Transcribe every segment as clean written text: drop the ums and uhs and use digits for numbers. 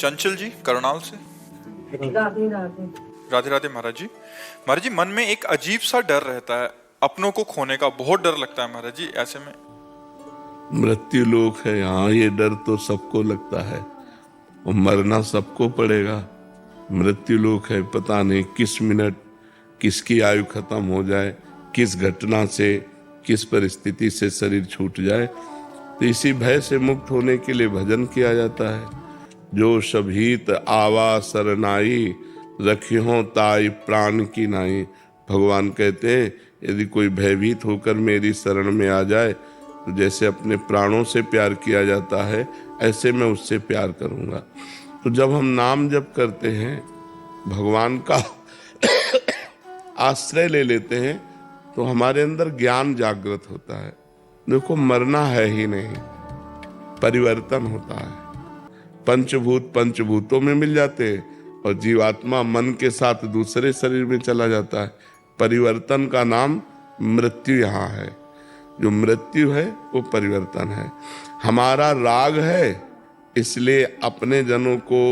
चंचल जी करनाल से। राधे राधे। राधे राधे महाराज जी। महाराज जी, मन में एक अजीब सा डर रहता है, अपनों को खोने का बहुत डर लगता है महाराज जी। ऐसे में मृत्यु लोक है, यहाँ ये डर तो सबको लगता है और मरना सबको पड़ेगा। मृत्यु लोक है, पता नहीं किस मिनट किसकी आयु खत्म हो जाए, किस घटना से, किस परिस्थिति से शरीर छूट जाए। तो इसी भय से मुक्त होने के लिए भजन किया जाता है। जो शभीत आवा सरनाई, रखियो ताई प्राण की नाई। भगवान कहते हैं यदि कोई भयभीत होकर मेरी शरण में आ जाए तो जैसे अपने प्राणों से प्यार किया जाता है ऐसे मैं उससे प्यार करूंगा। तो जब हम नाम जप करते हैं, भगवान का आश्रय ले लेते हैं, तो हमारे अंदर ज्ञान जागृत होता है। देखो, मरना है ही नहीं, परिवर्तन होता है। पंचभूत पंचभूतों में मिल जाते हैं और जीवात्मा मन के साथ दूसरे शरीर में चला जाता है। परिवर्तन का नाम मृत्यु यहाँ है। जो मृत्यु है वो परिवर्तन है। हमारा राग है, इसलिए अपने जनों को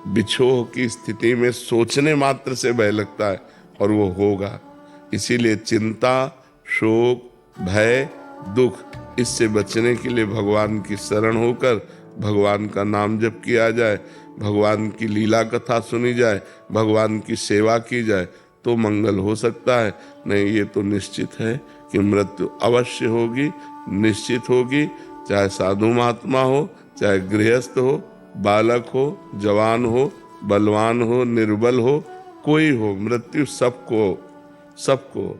बिछोह की स्थिति में सोचने मात्र से भय लगता है और वो होगा। इसीलिए चिंता, शोक, भय, दुख, इससे बचने के लिए भगवान की शरण होकर भगवान का नाम जप किया जाए, भगवान की लीला कथा सुनी जाए, भगवान की सेवा की जाए तो मंगल हो सकता है। नहीं, ये तो निश्चित है कि मृत्यु अवश्य होगी, निश्चित होगी। चाहे साधु महात्मा हो, चाहे गृहस्थ हो, बालक हो, जवान हो, बलवान हो, निर्बल हो, कोई हो, मृत्यु सबको।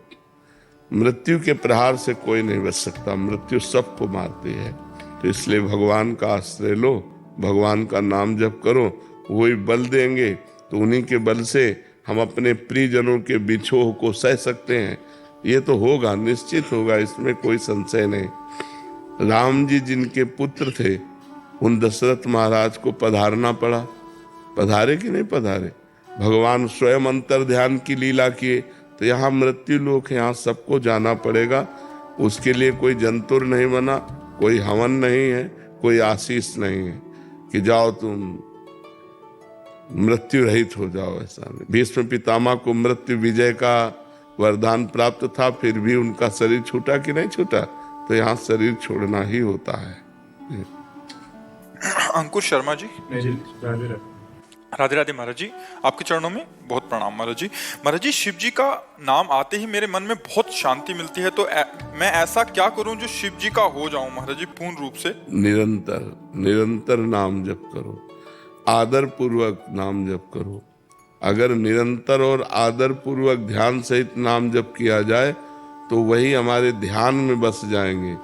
मृत्यु के प्रहार से कोई नहीं बच सकता, मृत्यु सबको मारती है। तो इसलिए भगवान का आश्रय लो, भगवान का नाम जप करो, वही बल देंगे। तो उन्हीं के बल से हम अपने प्रियजनों के बिछोह को सह सकते हैं। ये तो होगा, निश्चित होगा, इसमें कोई संशय नहीं। राम जी जिनके पुत्र थे, उन दशरथ महाराज को पधारना पड़ा। पधारे कि नहीं पधारे? भगवान स्वयं अंतर ध्यान की लीला किए। तो यहाँ मृत्यु लोक है, यहाँ सबको जाना पड़ेगा। उसके लिए कोई जंतुर नहीं बना, कोई हवन नहीं है, कोई आशीष नहीं है कि जाओ तुम मृत्यु रहित हो जाओ। ऐसा नहीं। भीष्म पितामह को मृत्यु विजय का वरदान प्राप्त था, फिर भी उनका शरीर छूटा कि नहीं छूटा? तो यहाँ शरीर छोड़ना ही होता है। अंकुश शर्मा जी। राधे राधे महाराज जी, आपके चरणों में बहुत प्रणाम महाराज जी। महाराज जी, शिव जी का नाम आते ही मेरे मन में बहुत शांति मिलती है, तो मैं ऐसा क्या करूं जो शिव जी का हो जाऊं महाराज जी पूर्ण रूप से? निरंतर नाम जप करो, आदर पूर्वक नाम जप करो। अगर निरंतर और आदर पूर्वक ध्यान सहित नाम जप किया जाए तो वही हमारे ध्यान में बस जाएंगे।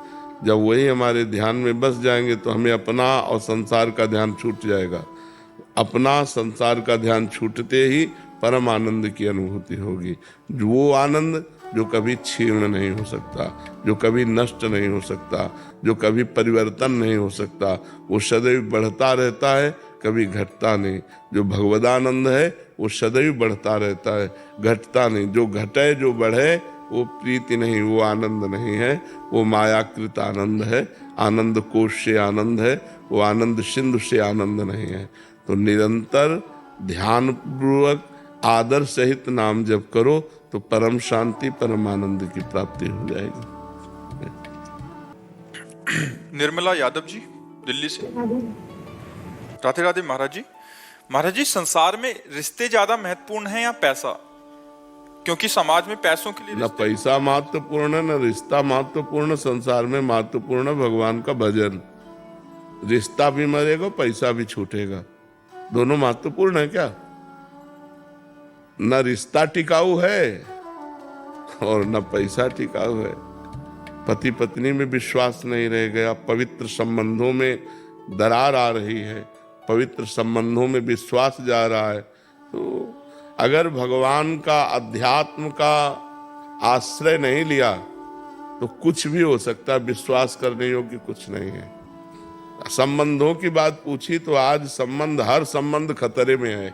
जब वही हमारे ध्यान में बस जाएंगे तो हमें अपना और संसार का ध्यान छूट जाएगा। अपना संसार का ध्यान छूटते ही परम आनंद की अनुभूति होगी। वो आनंद जो कभी क्षीण नहीं हो सकता, जो कभी नष्ट नहीं हो सकता, जो कभी परिवर्तन नहीं हो सकता, वो सदैव बढ़ता रहता है, कभी घटता नहीं। जो भगवदानंद है वो सदैव बढ़ता रहता है, घटता नहीं। जो घटे, जो बढ़े, वो प्रीति नहीं, वो आनंद नहीं है, वो मायाकृत आनंद है। आनंद कोश से आनंद है, वो आनंद सिंधु से आनंद नहीं है। तो निरंतर ध्यान पूर्वक आदर सहित नाम जप करो तो परम शांति, परम आनंद की प्राप्ति हो जाएगी। निर्मला यादव जी, दिल्ली से। राधे राधे महाराज जी। महाराज जी, संसार में रिश्ते ज्यादा महत्वपूर्ण हैं या पैसा? क्योंकि समाज में पैसों के लिए न पैसा महत्वपूर्ण है, न रिश्ता महत्वपूर्ण। संसार में महत्वपूर्ण भगवान का भजन। रिश्ता भी मरेगा, पैसा भी छूटेगा, दोनों महत्वपूर्ण है क्या? न रिश्ता टिकाऊ है और न पैसा टिकाऊ है। पति पत्नी में विश्वास नहीं रह गया, पवित्र संबंधों में दरार आ रही है, पवित्र संबंधों में विश्वास जा रहा है। तो अगर भगवान का, अध्यात्म का आश्रय नहीं लिया तो कुछ भी हो सकता है। विश्वास करने योग्य कुछ नहीं है। संबंधों की बात पूछी तो आज हर संबंध खतरे में है।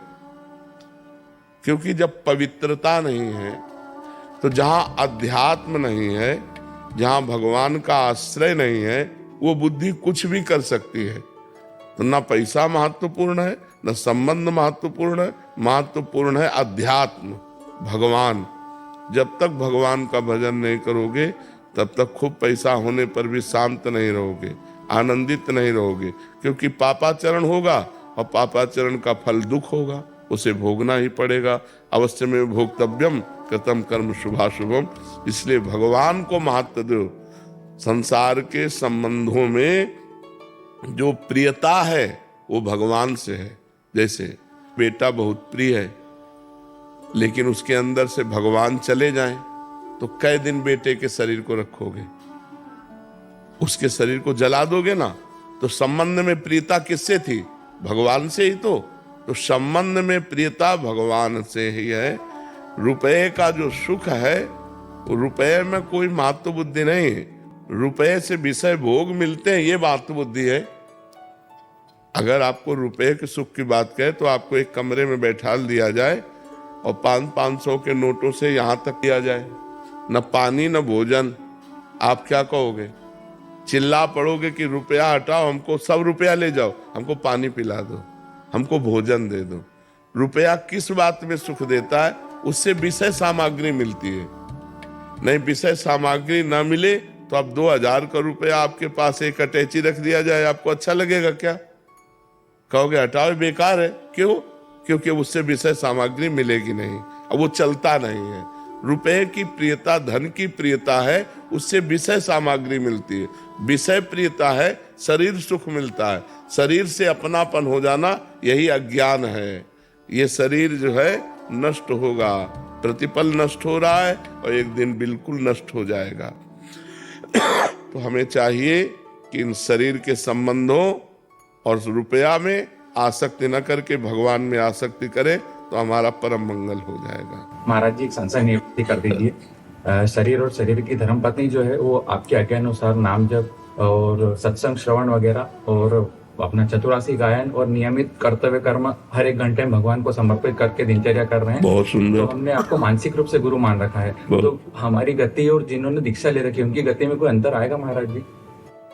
क्योंकि जब पवित्रता नहीं है, तो जहां अध्यात्म नहीं है, जहां भगवान का आश्रय नहीं है, वो बुद्धि कुछ भी कर सकती है। तो ना पैसा महत्वपूर्ण है, न संबंध महत्वपूर्ण है, महत्वपूर्ण है अध्यात्म, भगवान। जब तक भगवान का भजन नहीं करोगे तब तक खूब पैसा होने पर भी शांत नहीं रहोगे, आनंदित नहीं रहोगे, क्योंकि पापाचरण होगा और पापाचरण का फल दुख होगा, उसे भोगना ही पड़ेगा। अवश्य में भोक्तव्यम कृतम कर्म शुभाशुभम। इसलिए भगवान को महत्व दो। संसार के संबंधों में जो प्रियता है वो भगवान से है। जैसे बेटा बहुत प्रिय है, लेकिन उसके अंदर से भगवान चले जाएं तो कै दिन बेटे के शरीर को रखोगे? उसके शरीर को जला दोगे ना। तो संबंध में प्रियता किससे थी? भगवान से ही। तो संबंध में प्रियता भगवान से ही है। रुपए का जो सुख है, रुपए में कोई महत्व बुद्धि नहीं। रुपए से विषय भोग मिलते हैं, ये महत्व बुद्धि है। अगर आपको रुपए के सुख की बात कहे तो आपको एक कमरे में बैठा दिया जाए और 500 के नोटों से यहां तक किया जाए, न पानी न भोजन, आप क्या कहोगे? चिल्ला पड़ोगे कि रुपया हटाओ, हमको 100 रुपया ले जाओ, हमको पानी पिला दो, हमको भोजन दे दो। रुपया किस बात में सुख देता है? उससे विषय सामग्री मिलती है। नहीं, विषय सामग्री ना मिले तो अब 2000 का रुपया आपके पास एक अटैची रख दिया जाए, आपको अच्छा लगेगा क्या? कहोगे हटाओ, बेकार है। क्यों? क्योंकि उससे विषय सामग्री मिलेगी नहीं, अब वो चलता नहीं है। रुपए की प्रियता धन की प्रियता है, उससे विषय सामग्री मिलती है। विषय प्रियता है, शरीर सुख मिलता है। शरीर से अपनापन हो जाना, यही अज्ञान है। ये शरीर जो है नष्ट होगा, प्रतिपल नष्ट हो रहा है और एक दिन बिल्कुल नष्ट हो जाएगा। तो हमें चाहिए कि इन शरीर के संबंधों और रुपया में आसक्ति न करके भगवान में आसक्ति करें तो हमारा परम मंगल हो जाएगा। महाराज जी, एक संशय निवृत्ति कर दीजिए। शरीर और शरीर की धर्मपत्नी जो है वो आपके आज्ञा अनुसार नाम जप और सत्संग श्रवण वगैरह और अपना चतुरासी गायन और नियमित कर्तव्य कर्म हर एक घंटे में भगवान को समर्पित करके दिनचर्या कर रहे हैं। बहुत सुंदर। तो हमने आपको मानसिक रूप से गुरु मान रखा है, तो हमारी गति और जिन्होंने दीक्षा ले रखी है उनकी गति में कोई अंतर आएगा महाराज जी?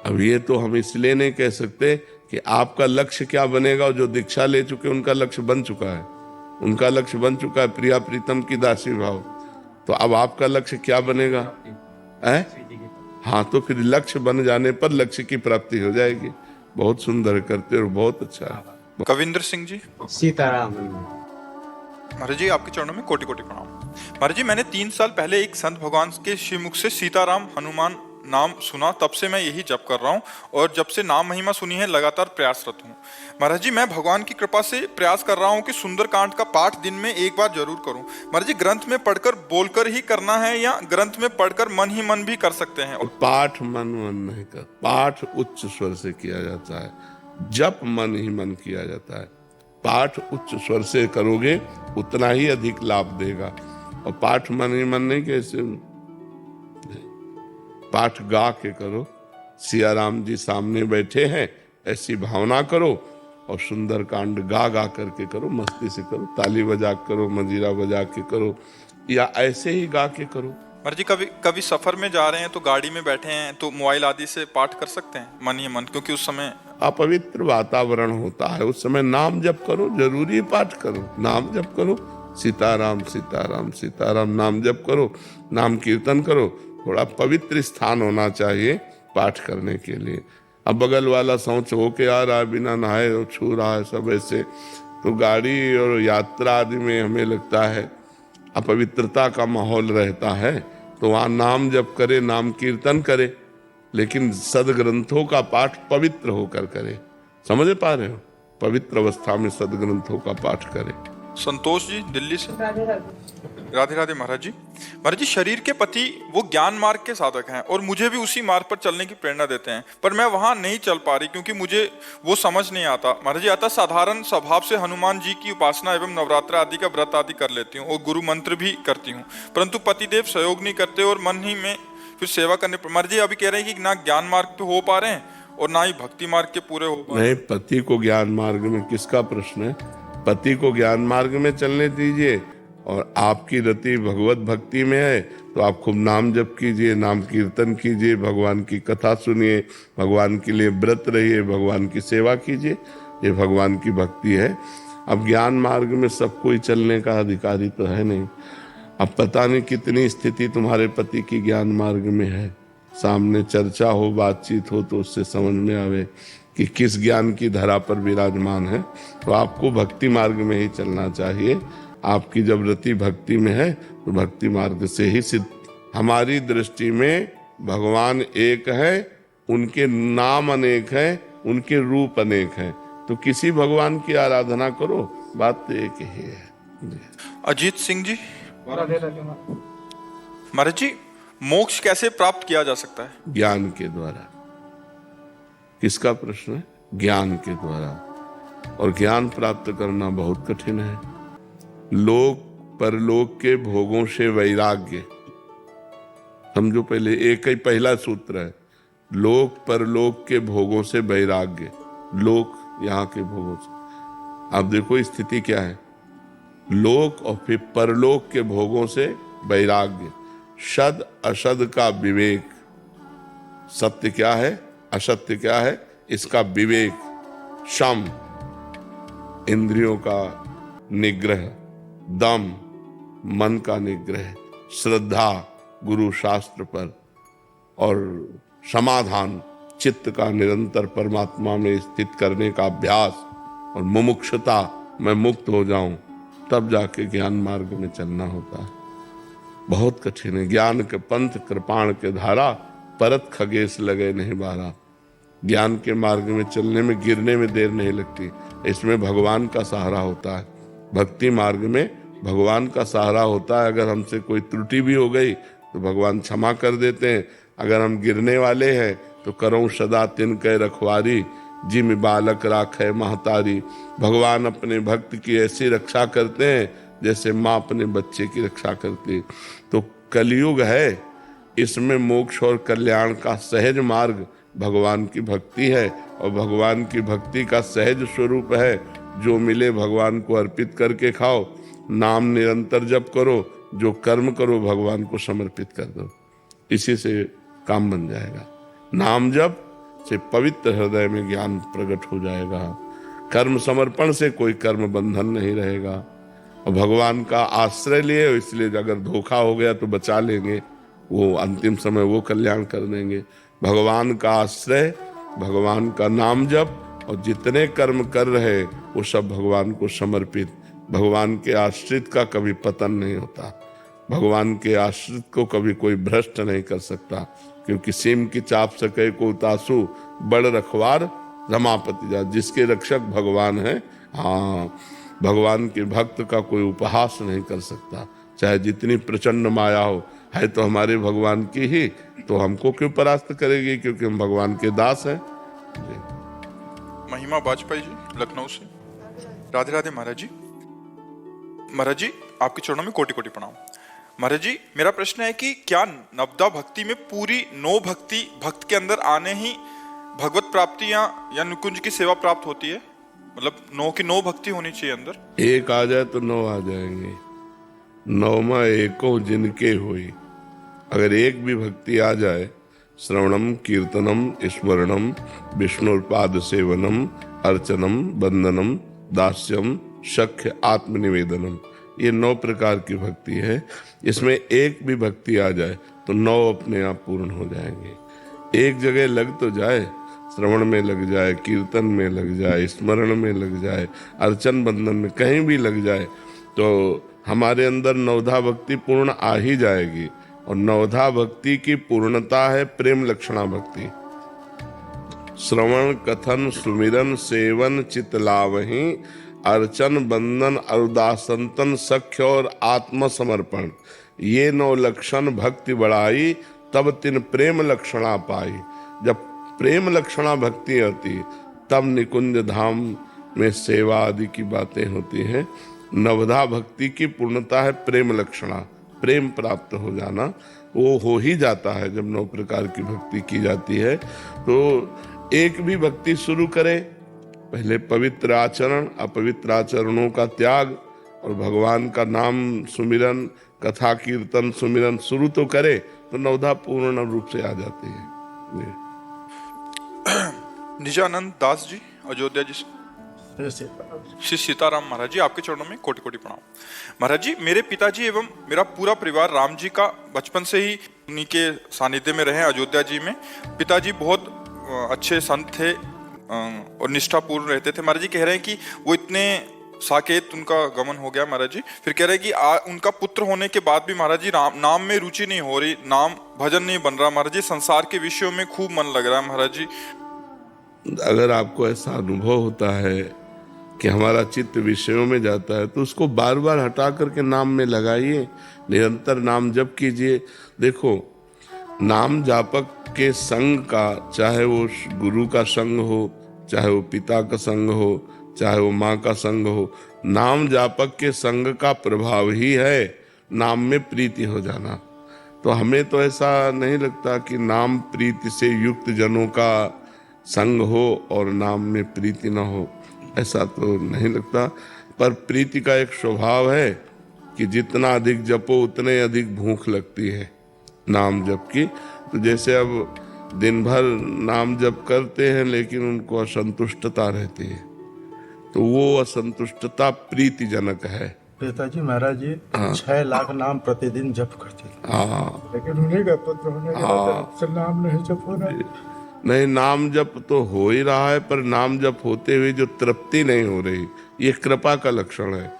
अब ये तो हम इसलिए नहीं कह सकते कि आपका लक्ष्य क्या बनेगा, और जो दीक्षा ले चुके उनका लक्ष्य बन चुका है। उनका लक्ष्य बन चुका है प्रिया प्रीतम की दासी भाव। तो अब आपका लक्ष्य क्या बनेगा? है? हाँ, तो फिर लक्ष्य बन जाने पर लक्ष्य की प्राप्ति हो जाएगी। बहुत सुंदर करते और बहुत अच्छा है। कविंद्र सिंह जी। सीताराम। महाराज जी, आपके चरणों में कोटि कोटि प्रणाम। महाराज जी, मैंने 3 साल पहले एक संत भगवान के श्रीमुख से सीताराम हनुमान नाम सुना, तब से मैं यही जप कर रहा हूँ और जब से नाम महिमा सुनी है लगातार प्रयासरत हूँ। महाराज जी, मैं भगवान की कृपा से प्रयास कर रहा हूँ कि सुंदरकांड का पाठ दिन में एक बार जरूर करूँ। महाराज जी, ग्रंथ में पढ़कर बोलकर ही करना है या ग्रंथ में पढ़कर मन ही मन भी कर सकते हैं? पाठ मन नहीं कर, पाठ उच्च स्वर से किया जाता है, जप मन ही मन किया जाता है। पाठ उच्च स्वर से करोगे उतना ही अधिक लाभ देगा। और पाठ मन ही मन नहीं, कैसे पाठ गा के करो। सिया राम जी सामने बैठे हैं ऐसी भावना करो और सुंदर कांड गा गा करके करो, मस्ती से करो, ताली बजा करो, मंजीरा बजा के करो, या ऐसे ही गा के करो। महाराज जी, कभी सफर में जा रहे हैं तो गाड़ी में बैठे हैं तो मोबाइल आदि से पाठ कर सकते हैं मन ही मन, क्योंकि उस समय अपवित्र वातावरण होता है, उस समय नाम जप करो, जरूरी पाठ करो, नाम जप करो, सीताराम सीताराम सीताराम नाम जप करो, नाम कीर्तन करो। थोड़ा पवित्र स्थान होना चाहिए पाठ करने के लिए। अब बगल वाला शौच होके आ रहा है, बिना नहाए और छू रहा है सब ऐसे, तो गाड़ी और यात्रा आदि में हमें लगता है अपवित्रता का माहौल रहता है, तो वहाँ नाम जप करे, नाम कीर्तन करे, लेकिन सदग्रंथों का पाठ पवित्र होकर करे। समझ पा रहे हो? पवित्र अवस्था में सदग्रंथों का पाठ करे। संतोष जी दिल्ली से। राधे राधे। राधे राधे महाराज जी। महाराज जी, शरीर के पति वो ज्ञान मार्ग के साधक हैं और मुझे भी उसी मार्ग पर चलने की प्रेरणा देते हैं, पर मैं वहां नहीं चल पा रही क्योंकि मुझे वो समझ नहीं आता। महाराज जी, अतः साधारण स्वभाव से हनुमान जी की उपासना एवं नवरात्र आदि का व्रत आदि कर लेती हूँ और गुरु मंत्र भी करती हूँ, परंतु पतिदेव सहयोग नहीं करते और मन ही में फिर सेवा करने पर। महाराज जी, अभी कह रहे हैं कि ना ज्ञान मार्ग पे हो पा रहे हैं और ना ही भक्ति मार्ग के पूरे हो पा रहे हैं। नहीं, पति को ज्ञान मार्ग में किसका प्रश्न है? पति को ज्ञान मार्ग में चलने दीजिए, और आपकी रति भगवत भक्ति में है तो आप खूब नाम जप कीजिए, नाम कीर्तन कीजिए, भगवान की कथा सुनिए, भगवान के लिए व्रत रहिए, भगवान की सेवा कीजिए। ये भगवान की भक्ति है। अब ज्ञान मार्ग में सब कोई चलने का अधिकारी तो है नहीं। अब पता नहीं कितनी स्थिति तुम्हारे पति की ज्ञान मार्ग में है। सामने चर्चा हो, बातचीत हो तो उससे समझ में आवे कि किस ज्ञान की धरा पर विराजमान है। तो आपको भक्ति मार्ग में ही चलना चाहिए। आपकी जब रति भक्ति में है तो भक्ति मार्ग से ही सिद्ध। हमारी दृष्टि में भगवान एक है, उनके नाम अनेक हैं, उनके रूप अनेक हैं। तो किसी भगवान की आराधना करो, बात तो एक ही है। अजीत सिंह जी, महाराज जी, मोक्ष कैसे प्राप्त किया जा सकता है? ज्ञान के द्वारा। किसका प्रश्न है? ज्ञान के द्वारा। और ज्ञान प्राप्त करना बहुत कठिन है। लोक परलोक के भोगों से वैराग्य। समझो, पहले एक ही पहला सूत्र है, लोक परलोक के भोगों से वैराग्य। लोक यहाँ के भोगों से। आप देखो स्थिति क्या है, लोक और फिर परलोक के भोगों से वैराग्य। सद असद का विवेक। सत्य क्या है, असत्य क्या है, इसका विवेक। शम, इंद्रियों का निग्रह। दम, मन का निग्रह। श्रद्धा, गुरु शास्त्र पर। और समाधान, चित्त का निरंतर परमात्मा में स्थित करने का अभ्यास। और मुमुक्षुता, मैं मुक्त हो जाऊं, तब जाके ज्ञान मार्ग में चलना होता है। बहुत कठिन है। ज्ञान के पंथ कृपाण के धारा, परत खगेश लगे नहीं बारा। ज्ञान के मार्ग में चलने में, गिरने में देर नहीं लगती। इसमें भगवान का सहारा होता है। भक्ति मार्ग में भगवान का सहारा होता है। अगर हमसे कोई त्रुटि भी हो गई तो भगवान क्षमा कर देते हैं। अगर हम गिरने वाले हैं तो करो सदा तिन कै रखवारी, जिम बालक राखे महतारी। भगवान अपने भक्त की ऐसी रक्षा करते हैं जैसे माँ अपने बच्चे की रक्षा करती। तो कलयुग है, इसमें मोक्ष और कल्याण का सहज मार्ग भगवान की भक्ति है। और भगवान की भक्ति का सहज स्वरूप है, जो मिले भगवान को अर्पित करके खाओ। नाम निरंतर जप करो, जो कर्म करो भगवान को समर्पित कर दो, इसी से काम बन जाएगा। नाम जप से पवित्र हृदय में ज्ञान प्रकट हो जाएगा। कर्म समर्पण से कोई कर्म बंधन नहीं रहेगा। और भगवान का आश्रय लिए, इसलिए अगर धोखा हो गया तो बचा लेंगे, वो अंतिम समय वो कल्याण कर देंगे। भगवान का आश्रय, भगवान का नाम जप, और जितने कर्म कर रहे वो सब भगवान को समर्पित। भगवान के आश्रित का कभी पतन नहीं होता। भगवान के आश्रित को कभी कोई भ्रष्ट नहीं कर सकता, क्योंकि सीम की चाप सके को तासु, बड़ रखवार रमापति जा। जिसके रक्षक भगवान है, हाँ, भगवान के भक्त का कोई उपहास नहीं कर सकता, चाहे जितनी प्रचंड माया हो। है तो हमारे भगवान की ही, तो हमको क्यों परास्त करेगी, क्योंकि हम भगवान के दास हैं। महिमा वाजपेयी जी, लखनऊ से। राधे राधे महाराज जी। महाराज जी, आपके चरणों में कोटि कोटि प्रणाम। महाराज जी, मेरा प्रश्न है कि क्या नवदा भक्ति में पूरी नो भक्ति भक्त के अंदर आने ही भगवत प्राप्ति या निकुंज की सेवा प्राप्त होती है? मतलब नो की नो भक्ति होनी चाहिए अंदर। एक आ जाए तो 9 आ जाएंगे। 9वां एको जिनके होई। अगर एक भी भक्ति आ जाए, श्रवणम कीर्तनम स्मरणम विष्णुपाद सेवनम अर्चनम वंदनम दास्यम शक्य आत्मनिवेदनम, ये 9 प्रकार की भक्ति है। इसमें एक भी भक्ति आ जाए तो 9 अपने आप पूर्ण हो जाएंगे। एक जगह लग तो जाए, श्रवण में लग जाए, कीर्तन में लग जाए, स्मरण में लग जाए, अर्चन बंधन में कहीं भी लग जाए, तो हमारे अंदर नवधा भक्ति पूर्ण आ ही जाएगी। और नवधा भक्ति की पूर्णता है प्रेम लक्षणा भक्ति। श्रवण कथन सुमिरन सेवन चितलावही, अर्चन बंदन अरुदासंतन सख्य और आत्मसमर्पण, ये 9 लक्षण भक्ति बढ़ाई, तब तिन प्रेम लक्षणा पाई। जब प्रेम लक्षणा भक्ति होती तब निकुंज धाम में सेवा आदि की बातें होती हैं। नवधा भक्ति की पूर्णता है प्रेम लक्षणा, प्रेम प्राप्त हो जाना। वो हो ही जाता है जब 9 प्रकार की भक्ति की जाती है। तो एक भी भक्ति शुरू करे, पहले पवित्र आचरण अपवित्र आचरणों का त्याग, और भगवान का नाम सुमिरन, कथा कीर्तन सुमिरन शुरू तो करे तो नवधा पूर्ण रूप से आ जाती है। जी। निजानंद दास जी अयोध्या जी से। श्री सीताराम महाराज जी, आपके चरणों में कोटि कोटि प्रणाम। महाराज जी, मेरे पिताजी एवं मेरा पूरा परिवार राम जी का बचपन से ही उन्हीं के सानिध्य में रहे अयोध्या जी में। पिताजी बहुत अच्छे संत थे और निष्ठापूर्ण रहते थे। महाराज जी कह रहे हैं कि वो इतने साकेत उनका गमन हो गया महाराज जी। फिर कह रहे हैं कि उनका पुत्र होने के बाद भी महाराज जी नाम में रुचि नहीं हो रही, नाम भजन नहीं बन रहा महाराज जी, संसार के विषयों में खूब मन लग रहा है महाराज जी। अगर आपको ऐसा अनुभव होता है कि हमारा चित्त विषयों में जाता है तो उसको बार बार हटा करके नाम में लगाइए, निरंतर नाम जप कीजिए। देखो, नाम जापक के संग का, चाहे वो गुरु का संग हो, चाहे वो पिता का संग हो, चाहे वो माँ का संग हो, नाम जापक के संग का प्रभाव ही है नाम में प्रीति हो जाना। तो हमें तो ऐसा नहीं लगता कि नाम प्रीति से युक्त जनों का संग हो और नाम में प्रीति न हो, ऐसा तो नहीं लगता। पर प्रीति का एक स्वभाव है कि जितना अधिक जपो उतने अधिक भूख लगती है नाम जप की। तो जैसे अब दिन भर नाम जप करते हैं लेकिन उनको असंतुष्टता रहती है, तो वो असंतुष्टता प्रीतिजनक है। पिताजी महाराज जी 6 लाख नाम प्रतिदिन जप करते थे। हाँ, लेकिन उन्हीं का पुत्र होने के बाद से नाम नहीं जप हो रहा। नहीं, नाम जप तो हो ही रहा है, पर नाम जप होते हुए जो तृप्ति नहीं हो रही, ये कृपा का लक्षण है।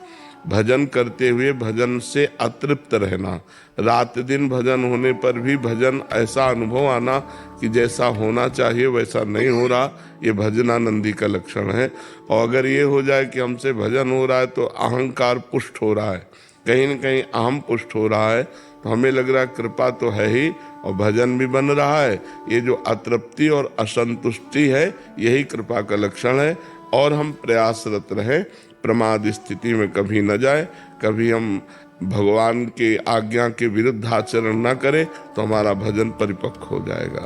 भजन करते हुए भजन से अतृप्त रहना, रात दिन भजन होने पर भी भजन ऐसा अनुभव आना कि जैसा होना चाहिए वैसा नहीं हो रहा, ये भजनानंदी का लक्षण है। और अगर ये हो जाए कि हमसे भजन हो रहा है तो अहंकार पुष्ट हो रहा है, कहीं न कहीं अहम पुष्ट हो रहा है, तो हमें लग रहा है कृपा तो है ही और भजन भी बन रहा है। ये जो अतृप्ति और असंतुष्टि है यही कृपा का लक्षण है। और हम प्रयासरत रहें, प्रमाद स्थिति में कभी न जाए, कभी हम भगवान के आज्ञा के विरुद्ध आचरण न करें तो हमारा भजन परिपक्व हो जाएगा।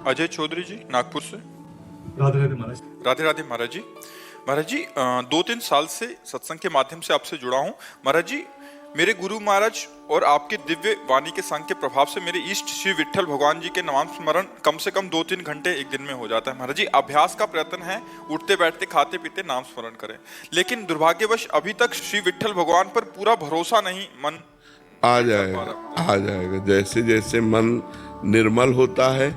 अजय चौधरी जी नागपुर से। राधे राधे महाराज। राधे राधे महाराज जी। महाराज जी 2-3 साल से सत्संग के माध्यम से आपसे जुड़ा हूँ महाराज जी। मेरे गुरु महाराज और आपके दिव्य वाणी के संग के प्रभाव से मेरे इष्ट श्री विट्ठल भगवान जी के नाम स्मरण कम से कम 2-3 घंटे एक दिन में हो जाता है महाराज जी। अभ्यास का प्रयत्न है, उठते बैठते खाते पीते नाम स्मरण करें, लेकिन दुर्भाग्यवश अभी तक श्री विट्ठल भगवान पर पूरा भरोसा नहीं। मन आ जाएगा। जैसे जैसे मन निर्मल होता है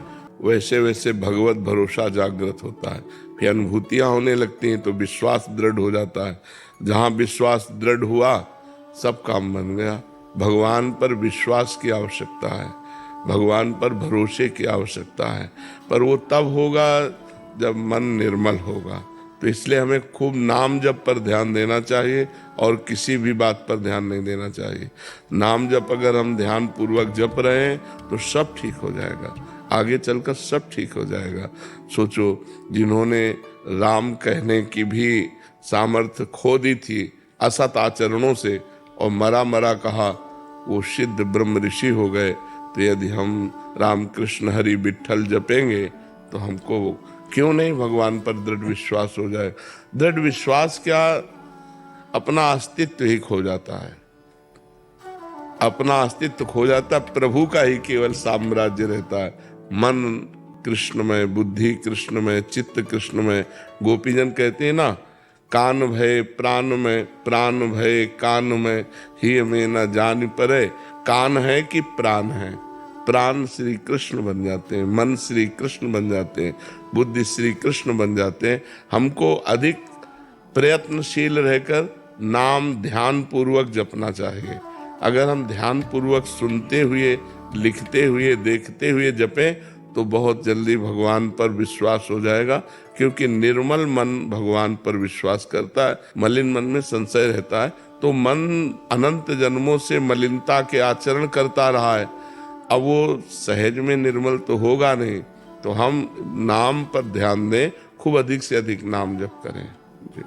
वैसे वैसे भगवत भरोसा जागृत होता है, फिर अनुभूतियां होने लगती हैं तो विश्वास दृढ़ हो जाता है। जहाँ विश्वास दृढ़ हुआ सब काम बन गया। भगवान पर विश्वास की आवश्यकता है, भगवान पर भरोसे की आवश्यकता है, पर वो तब होगा जब मन निर्मल होगा। तो इसलिए हमें खूब नाम जप पर ध्यान देना चाहिए और किसी भी बात पर ध्यान नहीं देना चाहिए। नाम जप अगर हम ध्यान पूर्वक जप रहे हैं तो सब ठीक हो जाएगा, आगे चलकर सब ठीक हो जाएगा। सोचो, जिन्होंने राम कहने की भी सामर्थ्य खो दी थी असत आचरणों से और मरा मरा कहा, वो सिद्ध ब्रह्म ऋषि हो गए। तो यदि हम राम कृष्ण हरि विट्ठल जपेंगे तो हमको क्यों नहीं भगवान पर दृढ़ विश्वास हो जाए। दृढ़ विश्वास क्या, अपना अस्तित्व ही खो जाता है, अपना अस्तित्व खो जाता है, प्रभु का ही केवल साम्राज्य रहता है। मन कृष्णमय, बुद्धि कृष्णमय, चित्त कृष्णमय। गोपीजन कहते हैं ना, कान भय प्राण में, प्राण भय कान में, ही में न जान परे। कान है कि प्राण है, प्राण श्री कृष्ण बन जाते हैं, मन श्री कृष्ण बन जाते हैं, बुद्धि श्री कृष्ण बन जाते हैं। हमको अधिक प्रयत्नशील रहकर नाम ध्यान पूर्वक जपना चाहिए। अगर हम ध्यान पूर्वक सुनते हुए, लिखते हुए, देखते हुए जपें तो बहुत जल्दी भगवान पर विश्वास हो जाएगा, क्योंकि निर्मल मन भगवान पर विश्वास करता है। मलिन मन में संशय रहता है, तो मन अनंत जन्मों से मलिनता के आचरण करता रहा है, अब वो सहज में निर्मल तो होगा नहीं। तो हम नाम पर ध्यान दें, खूब अधिक से अधिक नाम जप करें जी।